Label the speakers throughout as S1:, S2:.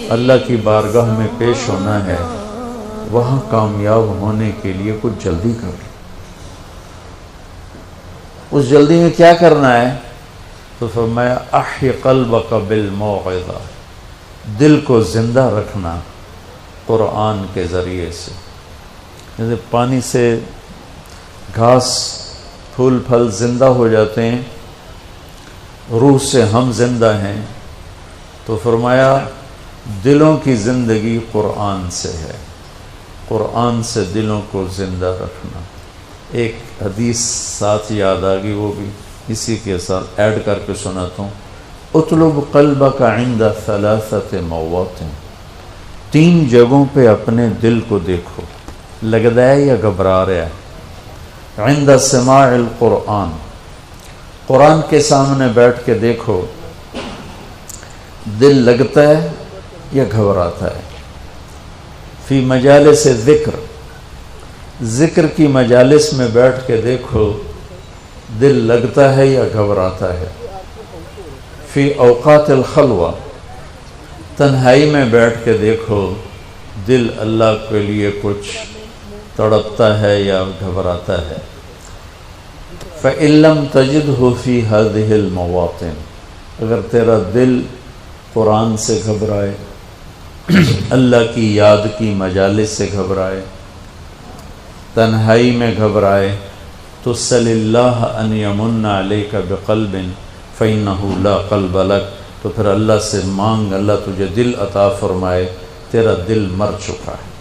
S1: اللہ کی بارگاہ میں پیش ہونا ہے، وہاں کامیاب ہونے کے لیے کچھ جلدی کر۔ اس جلدی میں کیا کرنا ہے؟ تو فرمایا احی قلبک بالموعظہ، دل کو زندہ رکھنا قرآن کے ذریعے سے۔ جیسے پانی سے گھاس پھول پھل زندہ ہو جاتے ہیں، روح سے ہم زندہ ہیں، تو فرمایا دلوں کی زندگی قرآن سے ہے، قرآن سے دلوں کو زندہ رکھنا۔ ایک حدیث ساتھ یاد آ گئی، وہ بھی اسی کے ساتھ ایڈ کر کے سناتا ہوں۔ اطلب قلبک عند ثلاثۃ مواطن، 3 جگہوں پہ اپنے دل کو دیکھو، لگتا ہے یا گھبرا رہا ہے۔ عند سماع القرآن، قرآن کے سامنے بیٹھ کے دیکھو دل لگتا ہے یا گھبراتا ہے۔ فی مجالس ذکر، ذکر کی مجالس میں بیٹھ کے دیکھو دل لگتا ہے یا گھبراتا ہے۔ فی اوقات الخلوہ، تنہائی میں بیٹھ کے دیکھو دل اللہ کے لیے کچھ تڑپتا ہے یا گھبراتا ہے۔ فإن لم تجدہ فی ہذہ المواطن، اگر تیرا دل قرآن سے گھبرائے، اللہ کی یاد کی مجالس سے گھبرائے، تنہائی میں گھبرائے، تو صلی اللہ ان یمن علیک بقلب فإنہ لا قلب لک، تو پھر اللہ سے مانگ اللہ تجھے دل عطا فرمائے، تیرا دل مر چکا ہے۔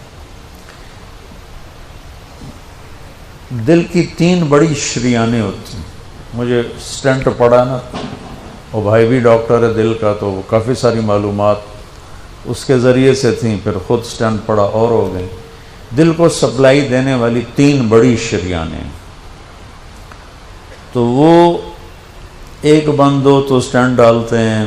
S1: دل کی 3 بڑی شریانیں ہوتی ہیں۔ مجھے سٹنٹ پڑا نا، وہ بھائی بھی ڈاکٹر ہے دل کا، تو وہ کافی ساری معلومات اس کے ذریعے سے تھیں، پھر خود سٹنٹ پڑا اور ہو گئی۔ دل کو سپلائی دینے والی 3 بڑی شریانیں، تو وہ ایک بند ہو تو سٹنٹ ڈالتے ہیں،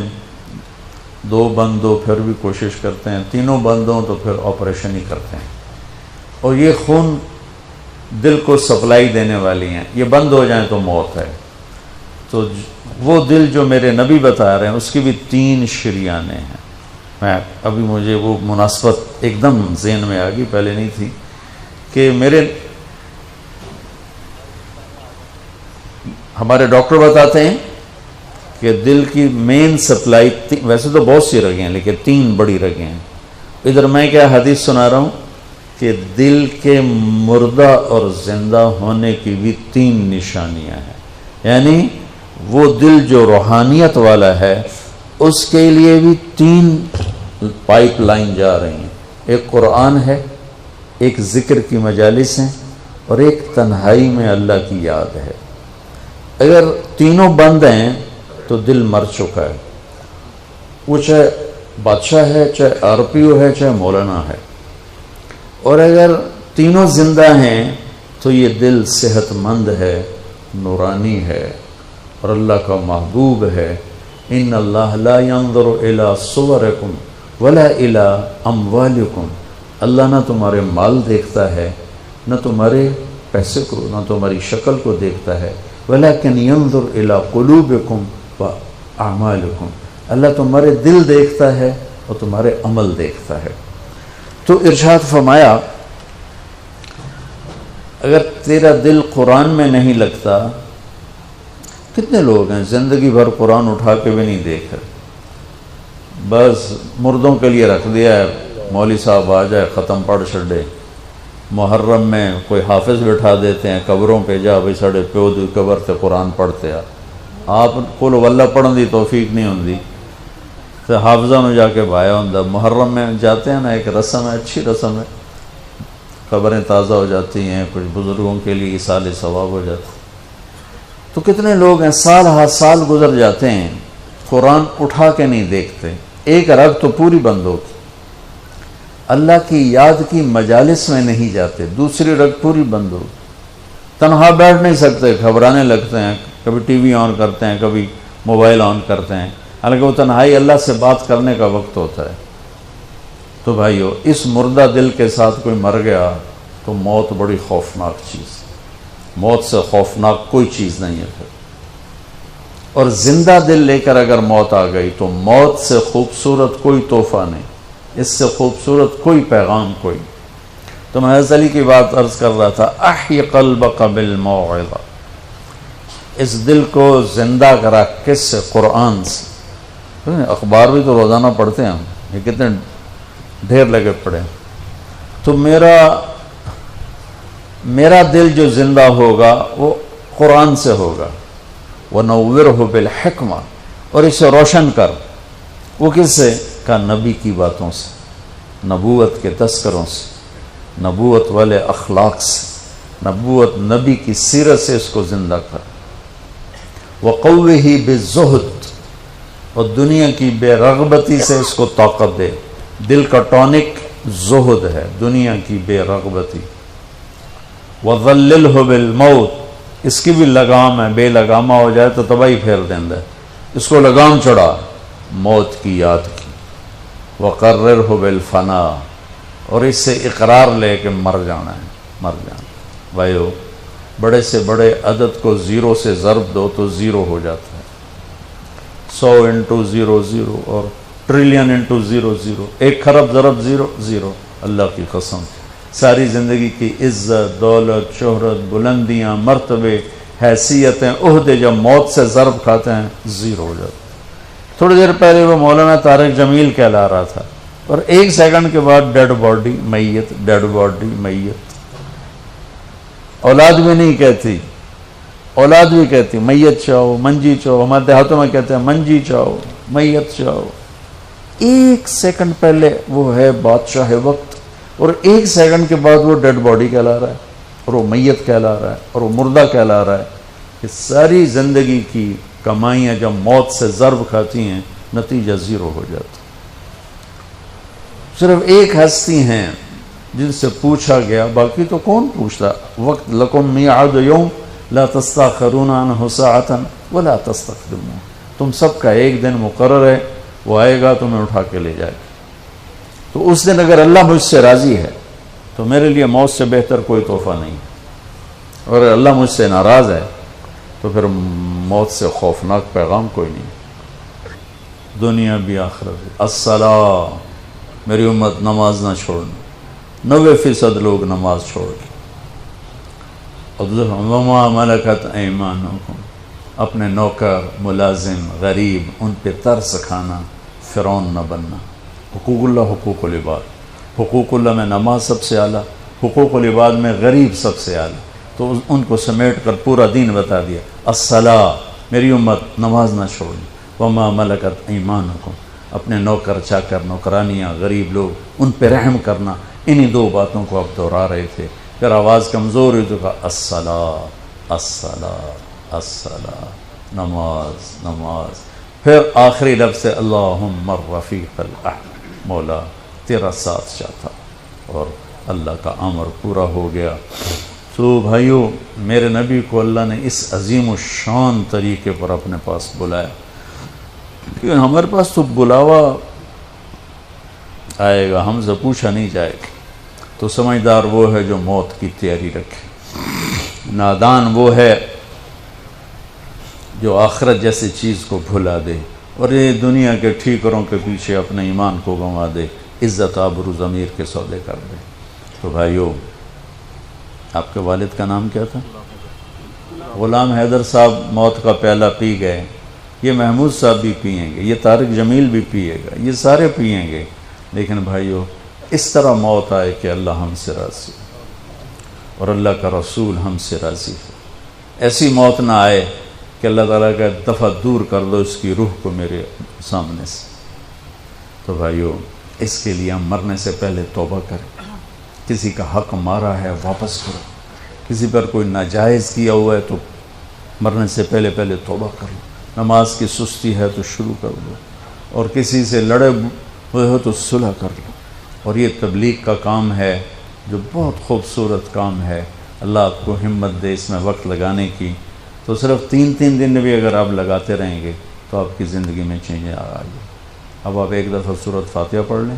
S1: 2 بند ہو پھر بھی کوشش کرتے ہیں، 3 بند ہوں تو پھر آپریشن ہی کرتے ہیں۔ اور یہ خون دل کو سپلائی دینے والی ہیں، یہ بند ہو جائیں تو موت ہے۔ تو وہ دل جو میرے نبی بتا رہے ہیں اس کی بھی 3 شریانیں ہیں۔ میں ابھی مجھے وہ مناسبت ایک دم ذہن میں آ گئی، پہلے نہیں تھی، کہ ہمارے ڈاکٹر بتاتے ہیں کہ دل کی مین سپلائی، ویسے تو بہت سی رگیں ہیں لیکن 3 بڑی رگیں ہیں۔ ادھر میں کیا حدیث سنا رہا ہوں کہ دل کے مردہ اور زندہ ہونے کی بھی 3 نشانیاں ہیں، یعنی وہ دل جو روحانیت والا ہے اس کے لیے بھی 3 پائپ لائن جا رہی ہیں۔ ایک قرآن ہے، ایک ذکر کی مجالس ہیں، اور ایک تنہائی میں اللہ کی یاد ہے۔ اگر تینوں بند ہیں تو دل مر چکا ہے، وہ چاہے بادشاہ ہے، چاہے RPO ہے، چاہے مولانا ہے۔ اور اگر تینوں زندہ ہیں تو یہ دل صحت مند ہے، نورانی ہے، اور اللہ کا محبوب ہے۔ ان اللہ لا ينظر الى صورکم ولا الى اموالکم، اللہ نہ تمہارے مال دیکھتا ہے، نہ تمہارے پیسے کو، نہ تمہاری شکل کو دیکھتا ہے، ولکن ينظر الى قلوبکم واعمالکم، اللہ تمہارے دل دیکھتا ہے اور تمہارے عمل دیکھتا ہے۔ تو ارشاد فرمایا اگر تیرا دل قرآن میں نہیں لگتا، کتنے لوگ ہیں زندگی بھر قرآن اٹھا کے بھی نہیں دیکھ رہے، بس مردوں کے لیے رکھ دیا ہے، مولوی صاحب آ جائے ختم پڑھ چھڑے۔ محرم میں کوئی حافظ بٹھا دیتے ہیں قبروں پہ، جا بھائی ساڑے پیو دی قبر تے قرآن پڑھتے ہیں۔ آپ کو واللہ پڑھن دی توفیق نہیں ہوندی تو حافظہ میں جا کے بایا ہوں۔ محرم میں جاتے ہیں نا، ایک رسم ہے، اچھی رسم ہے، قبریں تازہ ہو جاتی ہیں، کچھ بزرگوں کے لیے ایصال ثواب ہو جاتا ہے۔ تو کتنے لوگ ہیں سال ہا سال گزر جاتے ہیں قرآن اٹھا کے نہیں دیکھتے، ایک رگ تو پوری بند ہوتی، اللہ کی یاد کی مجالس میں نہیں جاتے، دوسری رگ پوری بند ہوتی، تنہا بیٹھ نہیں سکتے، گھبرانے لگتے ہیں، کبھی ٹی وی آن کرتے ہیں، کبھی موبائل آن کرتے ہیں، حالانکہ وہ تنہائی اللہ سے بات کرنے کا وقت ہوتا ہے۔ تو بھائیو، اس مردہ دل کے ساتھ کوئی مر گیا تو موت بڑی خوفناک چیز، موت سے خوفناک کوئی چیز نہیں ہے پھر۔ اور زندہ دل لے کر اگر موت آ گئی تو موت سے خوبصورت کوئی تحفہ نہیں۔ اس سے خوبصورت کوئی پیغام کوئی. تو میں حضرت علی کی بات عرض کر رہا تھا، احی قلبک بالموعظہ، اس دل کو زندہ کرا کس سے؟ قرآن سے. اخبار بھی تو روزانہ پڑھتے ہیں ہم، یہ کتنے ڈھیر لگے پڑے. تو میرا دل جو زندہ ہوگا وہ قرآن سے ہوگا. وَنَوِّرْهُ بِالْحِکْمَةِ، اور اسے روشن کر. وہ کس سے؟ کہا نبی کی باتوں سے، نبوت کے تذکروں سے، نبوت والے اخلاق سے، نبوت نبی کی سیرت سے اس کو زندہ کر. وَقَوِّهِ بِالزُّهْدِ، اور دنیا کی بے رغبتی سے اس کو طاقت دے. دل کا ٹونک زہد ہے، دنیا کی بے رغبتی. وَظَلِّلْهُ بِالْمَوْتِ، اس کی بھی لگام ہے، بے لگامہ ہو جائے تو تباہی پھیر دیندہ ہے. اس کو لگام چڑھا موت کی یاد کی. وَقَرِّرْهُ بِالْفَنَا، اور اس سے اقرار لے کہ مر جانا ہے، مر جانا. بھائیو، بڑے سے بڑے عدد کو زیرو سے ضرب دو تو زیرو ہو جاتا ہے. 100 انٹو 0 0، اور ٹریلین انٹو 0 0، 1 خرب ضرب 0 0. اللہ کی قسم، ساری زندگی کی عزت، دولت، شہرت، بلندیاں، مرتبے، حیثیتیں، عہدے جب موت سے ضرب کھاتے ہیں زیرو ہو جاتے. تھوڑی دیر پہلے وہ مولانا طارق جمیل کہلا رہا تھا، اور 1 سیکنڈ کے بعد ڈیڈ باڈی میت، ڈیڈ باڈی میت. اولاد بھی نہیں کہتی، اولاد بھی کہتی میت چاہو، منجی چاہو. ہمارے دیہاتوں میں کہتے ہیں منجی چاہو، میت چاہو. 1 سیکنڈ پہلے وہ ہے بادشاہ وقت، اور 1 سیکنڈ کے بعد وہ ڈیڈ باڈی کہلا رہا ہے، اور وہ میت کہلا رہا ہے، اور وہ مردہ کہلا رہا ہے. کہ ساری زندگی کی کمائیاں جب موت سے ضرب کھاتی ہیں نتیجہ زیرو ہو جاتا. صرف ایک ہستی ہیں جن سے پوچھا گیا، باقی تو کون پوچھتا. وقت لکم میعاد یوم لا تستاخرون عنہ ساعۃ ولا تستقدمون، تم سب کا ایک دن مقرر ہے، وہ آئے گا تمہیں اٹھا کے لے جائے گا. تو اس دن اگر اللہ مجھ سے راضی ہے تو میرے لیے موت سے بہتر کوئی تحفہ نہیں ہے. اور اگر اللہ مجھ سے ناراض ہے تو پھر موت سے خوفناک پیغام کوئی نہیں. دنیا بھی آخرت بھی. الصلاۃ، میری امت نماز نہ چھوڑنا. 90% لوگ نماز چھوڑ گئے. وما ملکت ایمانکم، اپنے نوکر، ملازم، غریب، ان پہ ترس کھانا، فرعون نہ بننا. حقوق اللہ، حقوق العباد. حقوق اللہ میں نماز سب سے اعلیٰ، حقوق العباد میں غریب سب سے اعلیٰ. تو ان کو سمیٹ کر پورا دین بتا دیا. الصلاۃ، میری امت نماز نہ چھوڑی. وما ملکت ایمانکم، اپنے نوکر چاکر، نوکرانیاں، غریب لوگ، ان پہ رحم کرنا. انہی 2 باتوں کو اب دہرا رہے تھے. پھر آواز کمزور ہوئی تو کہا الصلاۃ الصلاۃ الصلاۃ، نماز نماز. پھر آخری لفظ سے اللہم الرفیق الاعلی، مولا تیرا ساتھ چاہتا. اور اللہ کا امر پورا ہو گیا. تو بھائیو، میرے نبی کو اللہ نے اس عظیم الشان طریقے پر اپنے پاس بلایا. کیونکہ ہمارے پاس تو بلاوا آئے گا، ہم سے پوچھا نہیں جائے گا. تو سمجھدار وہ ہے جو موت کی تیاری رکھے. نادان وہ ہے جو آخرت جیسی چیز کو بھلا دے اور یہ دنیا کے ٹھیکروں کے پیچھے اپنے ایمان کو گنوا دے، عزت آبرو ضمیر کے سودے کر دے. تو بھائیو، آپ کے والد کا نام کیا تھا؟ غلام حیدر صاحب موت کا پیالہ پی گئے. یہ محمود صاحب بھی پئیں گے، یہ طارق جمیل بھی پیے گا، یہ سارے پئیں گے. لیکن بھائیو، اس طرح موت آئے کہ اللہ ہم سے راضی اور اللہ کا رسول ہم سے راضی ہے. ایسی موت نہ آئے کہ اللہ تعالیٰ کا دفعہ دور کر دو اس کی روح کو میرے سامنے سے. تو بھائیو، اس کے لیے ہم مرنے سے پہلے توبہ کریں. کسی کا حق مارا ہے واپس کرو. کسی پر کوئی ناجائز کیا ہوا ہے تو مرنے سے پہلے توبہ کر لو. نماز کی سستی ہے تو شروع کر دو، اور کسی سے لڑے ہوئے ہو تو صلح کر لو. اور یہ تبلیغ کا کام ہے جو بہت خوبصورت کام ہے. اللہ آپ کو ہمت دے اس میں وقت لگانے کی. تو صرف 3 دن بھی اگر آپ لگاتے رہیں گے تو آپ کی زندگی میں چینج آ گئی. اب آپ 1 دفعہ سورۃ فاتحہ پڑھ لیں،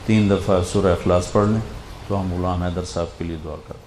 S1: 3 دفعہ سورہ اخلاص پڑھ لیں، تو ہم غلام حیدر صاحب کے لیے دعا کرتے ہیں.